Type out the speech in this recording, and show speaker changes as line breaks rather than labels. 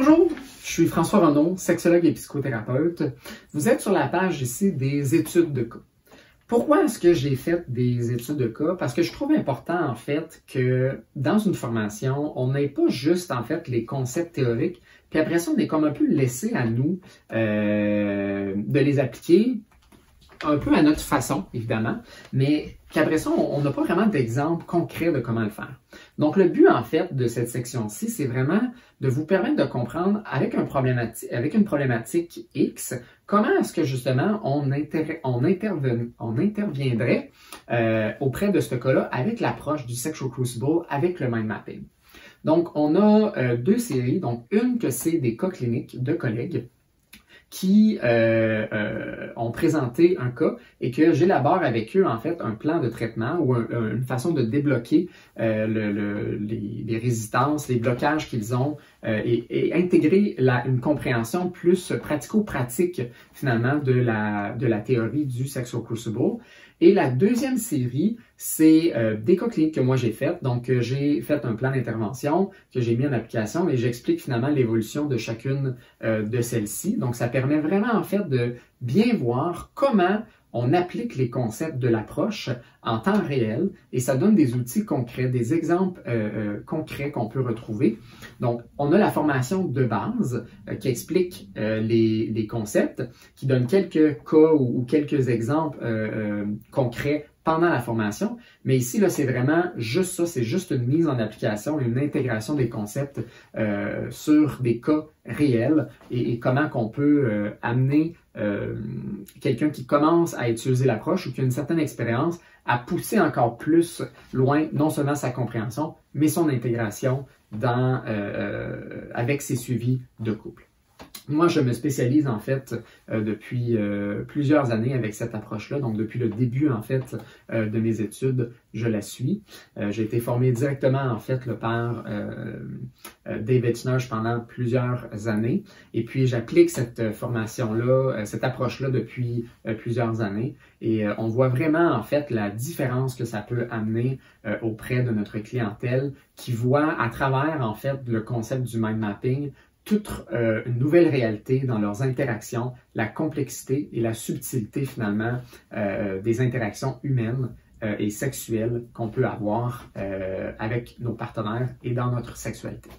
Bonjour, je suis François Renaud, sexologue et psychothérapeute. Vous êtes sur la page ici des études de cas. Pourquoi est-ce que j'ai fait des études de cas? Parce que je trouve important en fait que dans une formation, on n'ait pas juste en fait les concepts théoriques, puis après ça, on est comme un peu laissé à nous de les appliquer un peu à notre façon, évidemment, mais qu'après ça, on n'a pas vraiment d'exemple concret de comment le faire. Donc, le but, en fait, de cette section-ci, c'est vraiment de vous permettre de comprendre avec une problématique X, comment est-ce que, justement, on interviendrait auprès de ce cas-là avec l'approche du Sexual Crucible, avec le mind mapping. Donc, on a deux séries. Donc, une que c'est des cas cliniques de collègues qui ont présenté un cas et que j'élabore avec eux en fait un plan de traitement ou une façon de débloquer les résistances, les blocages qu'ils ont et intégrer une compréhension plus pratico-pratique finalement de la théorie du Sexual Crucible. Et la deuxième série, c'est des cas cliniques que moi j'ai faites. Donc, j'ai fait un plan d'intervention que j'ai mis en application et j'explique finalement l'évolution de chacune de celles-ci. Donc, ça permet vraiment en fait de bien voir comment on applique les concepts de l'approche en temps réel et ça donne des outils concrets, des exemples concrets qu'on peut retrouver. Donc, on a la formation de base qui explique les concepts, qui donne quelques cas ou quelques exemples concrets pendant la formation. Mais ici, là, c'est vraiment juste ça, c'est juste une mise en application, une intégration des concepts sur des cas réels et comment qu'on peut amener quelqu'un qui commence à utiliser l'approche ou qui a une certaine expérience à pousser encore plus loin non seulement sa compréhension, mais son intégration avec ses suivis de couple. Moi, je me spécialise en fait depuis plusieurs années avec cette approche-là. Donc, depuis le début en fait de mes études, je la suis. J'ai été formé directement en fait par David Schnarch pendant plusieurs années. Et puis, j'applique cette formation-là, cette approche-là depuis plusieurs années. Et on voit vraiment en fait la différence que ça peut amener auprès de notre clientèle qui voit à travers en fait le concept du mind mapping toute une nouvelle réalité dans leurs interactions, la complexité et la subtilité finalement des interactions humaines et sexuelles qu'on peut avoir avec nos partenaires et dans notre sexualité.